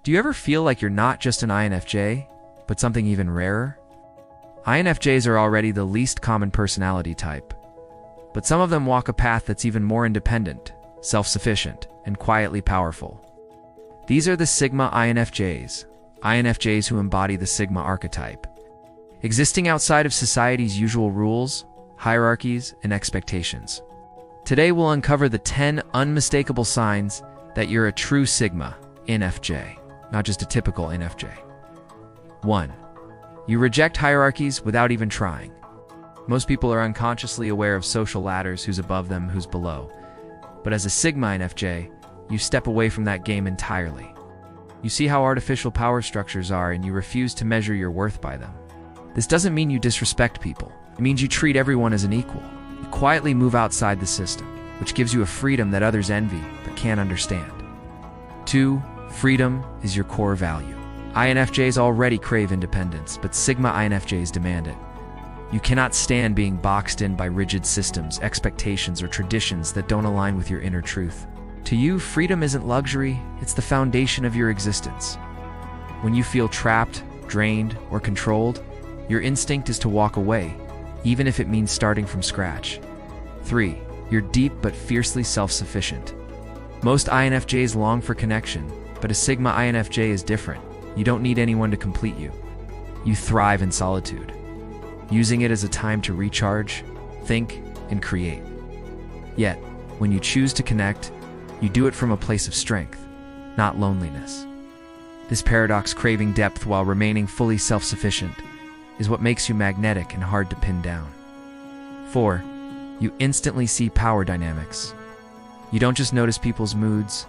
Do you ever feel like you're not just an INFJ, but something even rarer? INFJs are already the least common personality type, but some of them walk a path that's even more independent, self-sufficient, and quietly powerful. These are the Sigma INFJs, INFJs who embody the Sigma archetype, existing outside of society's usual rules, hierarchies, and expectations. Today we'll uncover the 10 unmistakable signs that you're a true Sigma INFJ, not just a typical INFJ. 1. You reject hierarchies without even trying. Most people are unconsciously aware of social ladders, who's above them, who's below. But as a Sigma INFJ, you step away from that game entirely. You see how artificial power structures are, and you refuse to measure your worth by them. This doesn't mean you disrespect people. It means you treat everyone as an equal. You quietly move outside the system, which gives you a freedom that others envy but can't understand. 2. Freedom is your core value. INFJs already crave independence, but Sigma INFJs demand it. You cannot stand being boxed in by rigid systems, expectations, or traditions that don't align with your inner truth. To you, freedom isn't luxury, it's the foundation of your existence. When you feel trapped, drained, or controlled, your instinct is to walk away, even if it means starting from scratch. 3. You're deep but fiercely self-sufficient. Most INFJs long for connection, but a Sigma INFJ is different. You don't need anyone to complete you. You thrive in solitude, using it as a time to recharge, think, and create. Yet, when you choose to connect, you do it from a place of strength, not loneliness. This paradox, craving depth while remaining fully self-sufficient, is what makes you magnetic and hard to pin down. 4. You instantly see power dynamics. You don't just notice people's moods,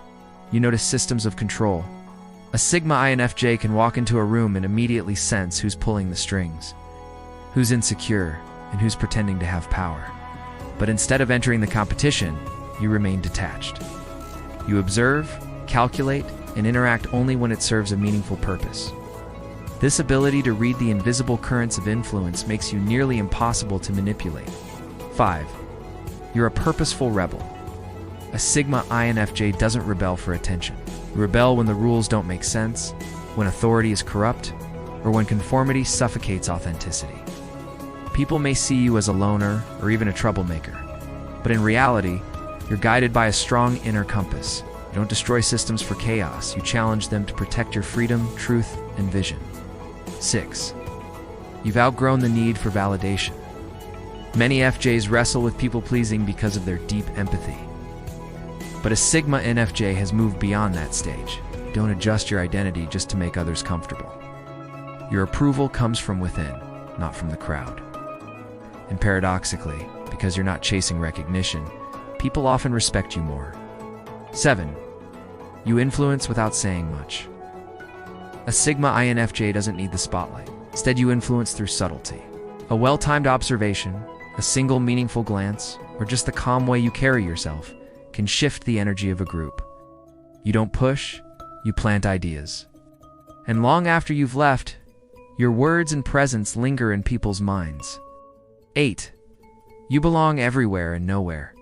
you notice systems of control. A Sigma INFJ can walk into a room and immediately sense who's pulling the strings, who's insecure, and who's pretending to have power. But instead of entering the competition, you remain detached. You observe, calculate, and interact only when it serves a meaningful purpose. This ability to read the invisible currents of influence makes you nearly impossible to manipulate. 5. You're a purposeful rebel. A Sigma INFJ doesn't rebel for attention. You rebel when the rules don't make sense, when authority is corrupt, or when conformity suffocates authenticity. People may see you as a loner or even a troublemaker, but in reality, you're guided by a strong inner compass. You don't destroy systems for chaos, you challenge them to protect your freedom, truth, and vision. 6. You've outgrown the need for validation. Many FJs wrestle with people-pleasing because of their deep empathy. But a Sigma INFJ has moved beyond that stage. Don't adjust your identity just to make others comfortable. Your approval comes from within, not from the crowd. And paradoxically, because you're not chasing recognition, people often respect you more. 7. You influence without saying much. A Sigma INFJ doesn't need the spotlight. Instead, you influence through subtlety. A well-timed observation, a single meaningful glance, or just the calm way you carry yourself can shift the energy of a group. You don't push, you plant ideas. And long after you've left, your words and presence linger in people's minds. 8. You belong everywhere and nowhere.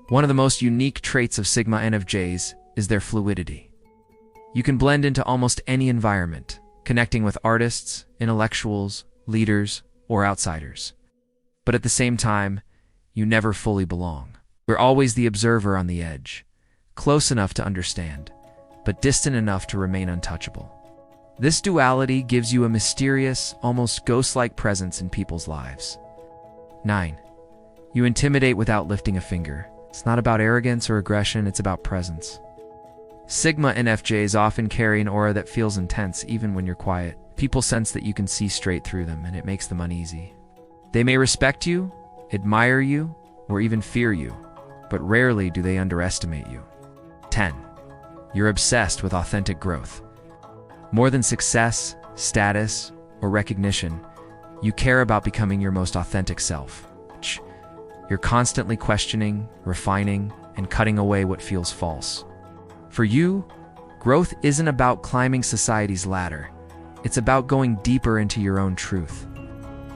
One of the most unique traits of Sigma INFJs is their fluidity. You can blend into almost any environment, connecting with artists, intellectuals, leaders, or outsiders. But at the same time, you never fully belong. You're always the observer on the edge, close enough to understand, but distant enough to remain untouchable. This duality gives you a mysterious, almost ghost-like presence in people's lives. 9. You intimidate without lifting a finger. It's not about arrogance or aggression, it's about presence. Sigma INFJs often carry an aura that feels intense even when you're quiet. People sense that you can see straight through them, and it makes them uneasy. They may respect you, admire you, or even fear you, but rarely do they underestimate you. 10. You're obsessed with authentic growth. More than success, status, or recognition, you care about becoming your most authentic self. You're constantly questioning, refining, and cutting away what feels false. For you, growth isn't about climbing society's ladder. It's about going deeper into your own truth.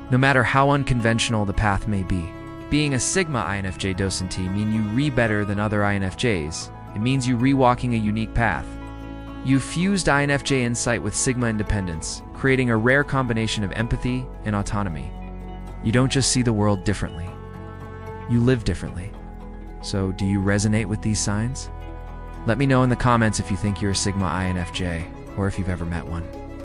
No matter how unconventional the path may be, being a Sigma INFJ doesn't mean you re better than other INFJs. It means you re-walking a unique path. You fused INFJ insight with Sigma independence, creating a rare combination of empathy and autonomy. You don't just see the world differently, you live differently. So, do you resonate with these signs? Let me know in the comments if you think you're a Sigma INFJ, or if you've ever met one.